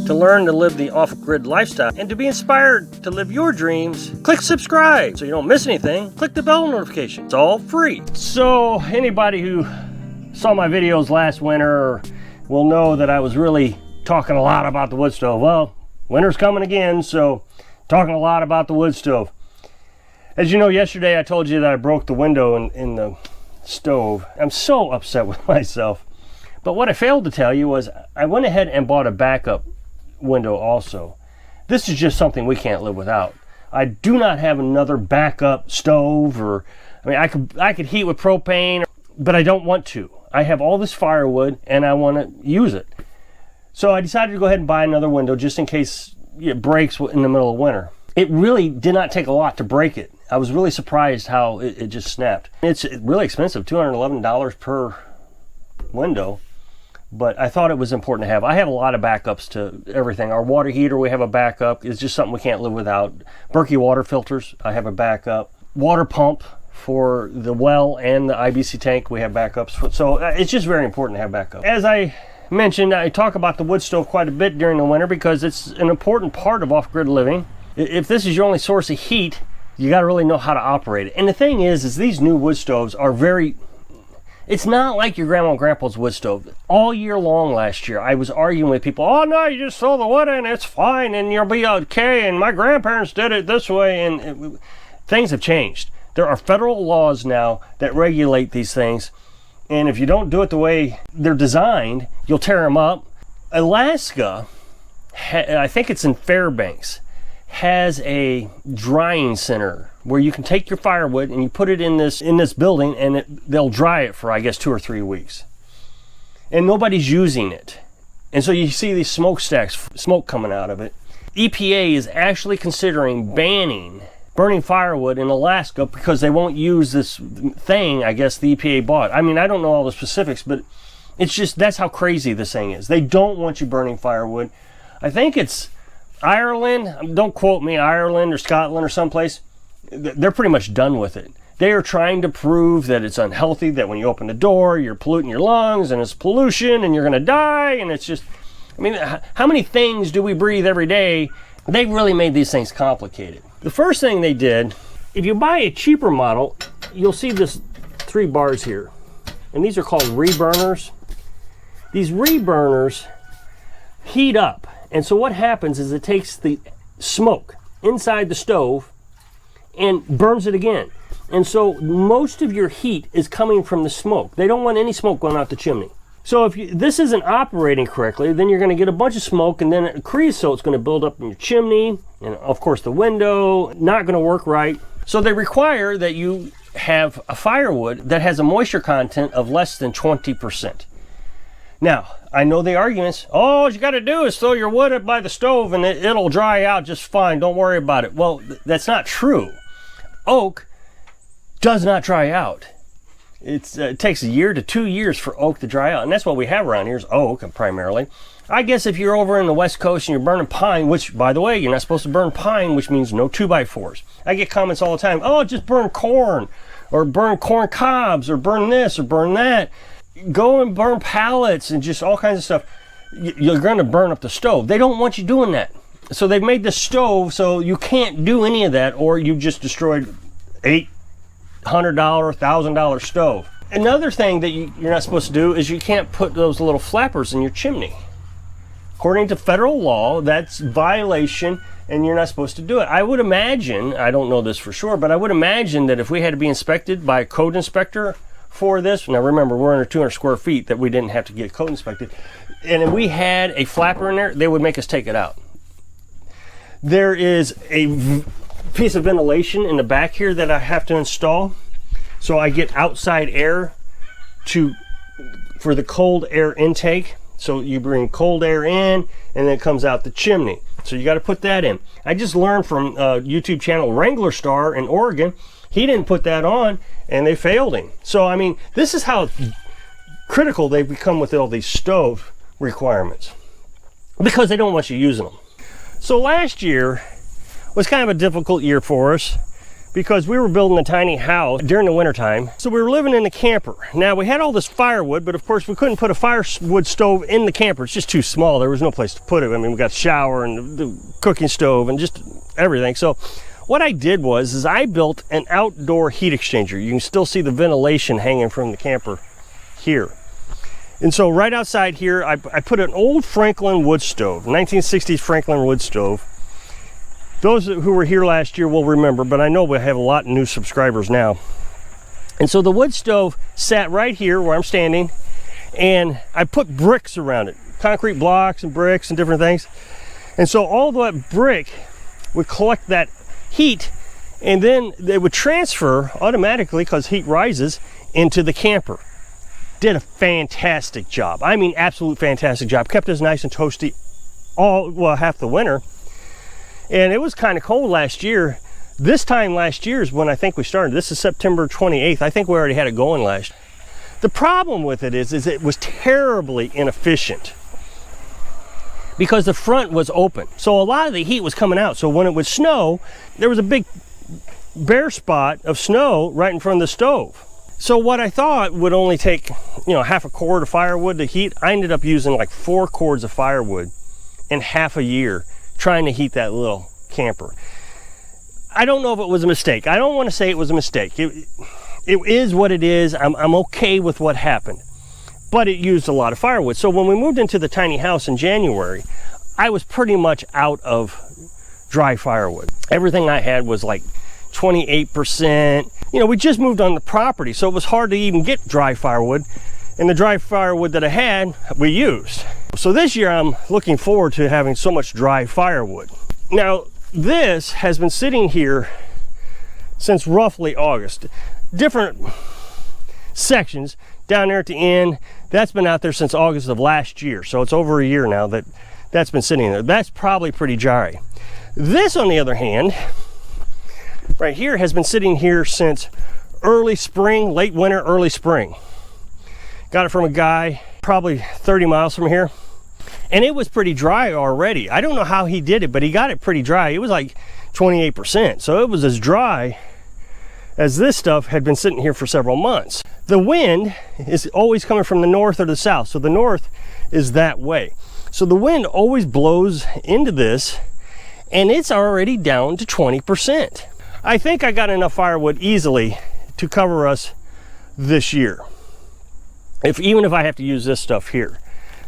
To learn to live the off-grid lifestyle and to be inspired to live your dreams, click subscribe so you don't miss anything. Click the bell notification. It's all free. So anybody who saw my videos last winter will know that I was really talking a lot about the wood stove. Well, winter's coming again, so talking a lot about the wood stove. As you know, yesterday I told you that I broke the window in the stove. I'm so upset with myself. But what I failed to tell you was I went ahead and bought a backup window also. This is just something we can't live without. I do not have another backup stove, or I mean I could heat with propane, but I don't want to. I have all this firewood and I want to use it. So I decided to go ahead and buy another window just in case it breaks in the middle of winter. It really did not take a lot to break it. I was really surprised how it just snapped. It's really expensive, $211 per window. But I thought it was important to have. I have a lot of backups to everything. Our water heater, we have a backup. It's just something we can't live without. Berkey water filters, I have a backup. Water pump for the well and the IBC tank, we have backups. So it's just very important to have backup. As I mentioned, I talk about the wood stove quite a bit during the winter because it's an important part of off-grid living. If this is your only source of heat, you got to really know how to operate it. And the thing is these new wood stoves are very... It's not like your grandma and grandpa's wood stove. All year long last year, I was arguing with people, oh no, you just throw the wood in, it's fine, and you'll be okay, and my grandparents did it this way, and things have changed. There are federal laws now that regulate these things, and if you don't do it the way they're designed, you'll tear them up. Alaska, I think it's in Fairbanks, has a drying center where you can take your firewood and you put it in this building, and they'll dry it for, I guess, 2 or 3 weeks. And nobody's using it. And so you see these smokestacks, smoke coming out of it. EPA is actually considering banning burning firewood in Alaska because they won't use this thing, I guess, the EPA bought. I mean, I don't know all the specifics, but it's just, that's how crazy this thing is. They don't want you burning firewood. I think it's Ireland, don't quote me, Ireland or Scotland or someplace, they're pretty much done with it. They are trying to prove that it's unhealthy, that when you open the door, you're polluting your lungs and it's pollution and you're going to die. And it's just, I mean, how many things do we breathe every day? They really made these things complicated. The first thing they did, if you buy a cheaper model, you'll see this 3 bars here. And these are called reburners. These reburners heat up. And so what happens is it takes the smoke inside the stove and burns it again. And so most of your heat is coming from the smoke. They don't want any smoke going out the chimney. So if this isn't operating correctly, then you're going to get a bunch of smoke, and then creosote's going to build up in your chimney, and of course the window, not going to work right. So they require that you have a firewood that has a moisture content of less than 20%. Now, I know the arguments, all you got to do is throw your wood up by the stove and it'll dry out just fine, don't worry about it. Well, that's not true. Oak does not dry out. It takes 1 year to 2 years for oak to dry out, and that's what we have around here is oak primarily. I guess if you're over in the West Coast and you're burning pine, which, by the way, you're not supposed to burn pine, which means no 2x4s. I get comments all the time, oh, just burn corn, or burn corn cobs, or burn this, or burn that. Go and burn pallets and just all kinds of stuff. You're going to burn up the stove. They don't want you doing that. So they've made the stove so you can't do any of that, or you just destroyed $800, $1,000 stove. Another thing that you're not supposed to do is you can't put those little flappers in your chimney. According to federal law, that's violation, and you're not supposed to do it. I would imagine, I don't know this for sure, but I would imagine that if we had to be inspected by a code inspector for this, now remember we're under 200 square feet, that we didn't have to get code inspected, and if we had a flapper in there, they would make us take it out. There is a piece of ventilation in the back here that I have to install, so I get outside air for the cold air intake. So you bring cold air in and then it comes out the chimney, so you got to put that in. I just learned from YouTube channel Wrangler Star in Oregon, he didn't put that on and they failed him. So I mean, this is how critical they've become with all these stove requirements, because they don't want you using them. So last year was kind of a difficult year for us. because we were building a tiny house during the wintertime. So we were living in the camper. Now we had all this firewood, but of course we couldn't put a firewood stove in the camper. It's just too small. There was no place to put it. I mean, we got the shower and the cooking stove and just everything. So what I did was I built an outdoor heat exchanger. You can still see the ventilation hanging from the camper here. And so right outside here, I put an old Franklin wood stove, 1960s Franklin wood stove. Those who were here last year will remember, but I know we have a lot of new subscribers now. And so the wood stove sat right here where I'm standing, and I put bricks around it, concrete blocks and bricks and different things. And so all that brick would collect that heat, and then they would transfer automatically, because heat rises, into the camper. Did a fantastic job. I mean, absolute fantastic job. Kept us nice and toasty half the winter. And it was kind of cold last year. This time last year is when I think we started. This is September 28th. I think we already had it going last. The problem with it is it was terribly inefficient because the front was open. So a lot of the heat was coming out. So when it would snow, there was a big bare spot of snow right in front of the stove. So what I thought would only take, half a cord of firewood to heat, I ended up using like 4 cords of firewood in half a year trying to heat that little camper. I don't know if it was a mistake. I don't want to say it was a mistake. It is what it is. I'm okay with what happened, but it used a lot of firewood. So when we moved into the tiny house in January, I was pretty much out of dry firewood. Everything I had was like 28%. We just moved on the property, so it was hard to even get dry firewood. And the dry firewood that I had, we used. So this year I'm looking forward to having so much dry firewood. Now, this has been sitting here since roughly August. Different sections down there at the end, that's been out there since August of last year. So it's over a year now that's been sitting there. That's probably pretty dry. This, on the other hand, right here, has been sitting here since early spring, late winter, early spring. Got it from a guy probably 30 miles from here, and it was pretty dry already. I don't know how he did it, but he got it pretty dry. It was like 28%, so it was as dry as this stuff had been sitting here for several months. The wind is always coming from the north or the south, so the north is that way. So the wind always blows into this, and it's already down to 20%. I think I got enough firewood easily to cover us this year, even if I have to use this stuff here.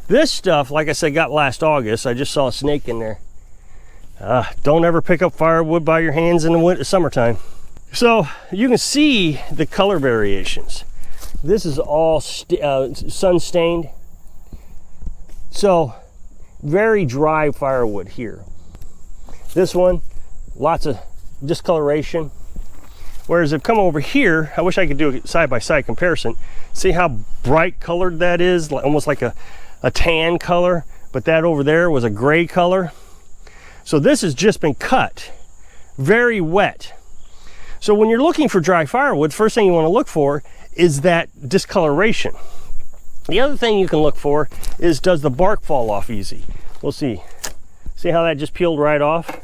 This stuff, like I said, got last August. I just saw a snake in there. Don't ever pick up firewood by your hands in the summertime. So you can see the color variations. This is all sun stained. So very dry firewood here. This one, lots of discoloration. Whereas if come over here, I wish I could do a side-by-side comparison. See how bright colored that is, almost like a tan color, but that over there was a gray color. So this has just been cut, very wet. So when you're looking for dry firewood, first thing you want to look for is that discoloration. The other thing you can look for is, does the bark fall off easy? We'll see. See how that just peeled right off?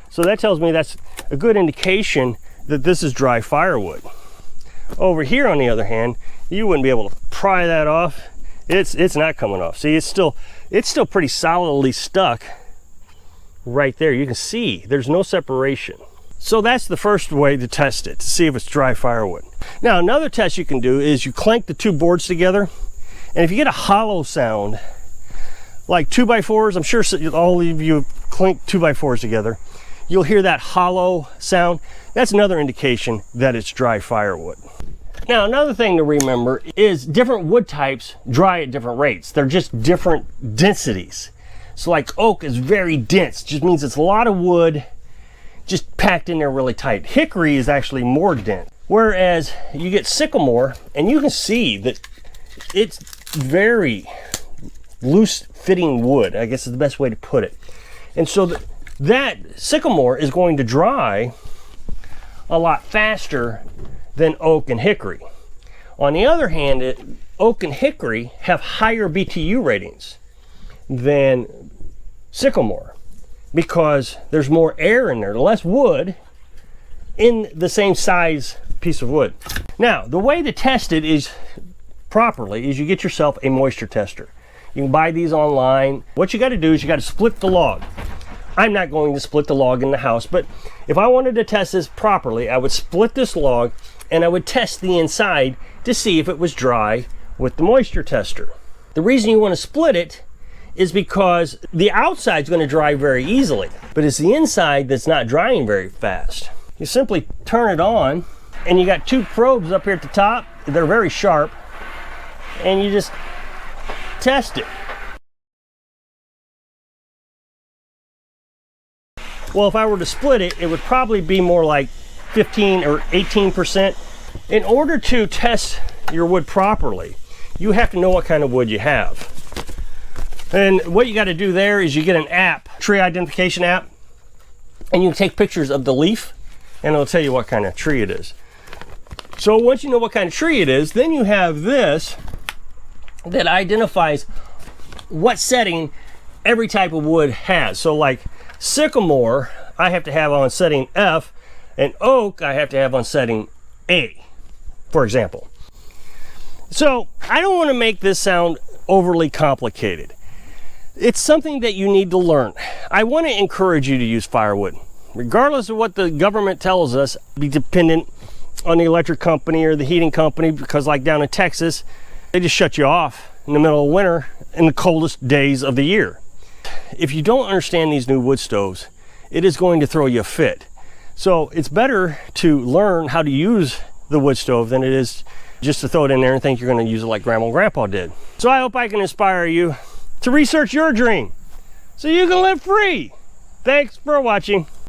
So that tells me that's a good indication that this is dry firewood. Over here, on the other hand, you wouldn't be able to pry that off. It's not coming off. See, it's still pretty solidly stuck right there. You can see there's no separation. So that's the first way to test it, to see if it's dry firewood. Now, another test you can do is you clank the 2 boards together, and if you get a hollow sound, like 2x4s, I'm sure all of you clink 2x4s together, you'll hear that hollow sound. That's another indication that it's dry firewood. Now, another thing to remember is different wood types dry at different rates. They're just different densities. So like oak is very dense, just means it's a lot of wood just packed in there really tight. Hickory is actually more dense. Whereas you get sycamore, and you can see that it's very loose fitting wood, I guess is the best way to put it. And so that sycamore is going to dry a lot faster than oak and hickory. On the other hand, oak and hickory have higher BTU ratings than sycamore because there's more air in there, less wood, in the same size piece of wood. Now, the way to test it is properly is you get yourself a moisture tester. You can buy these online. What you got to do is you got to split the log. I'm not going to split the log in the house, but if I wanted to test this properly, I would split this log and I would test the inside to see if it was dry with the moisture tester. The reason you want to split it is because the outside is going to dry very easily, but it's the inside that's not drying very fast. You simply turn it on, and you got two probes up here at the top. They're very sharp, and you just test it. Well, if I were to split it, it would probably be more like 15 or 18%. In order to test your wood properly, you have to know what kind of wood you have. And what you got to do there is you get an app, tree identification app, and you can take pictures of the leaf, and it'll tell you what kind of tree it is. So once you know what kind of tree it is, then you have this that identifies what setting every type of wood has. So like sycamore, I have to have on setting F, and oak, I have to have on setting A, for example. So I don't want to make this sound overly complicated. It's something that you need to learn. I want to encourage you to use firewood. Regardless of what the government tells us, be dependent on the electric company or the heating company, because like down in Texas, they just shut you off in the middle of winter in the coldest days of the year. If you don't understand these new wood stoves, it is going to throw you a fit. So it's better to learn how to use the wood stove than it is just to throw it in there and think you're going to use it like Grandma and Grandpa did. So I hope I can inspire you to research your dream so you can live free. Thanks for watching.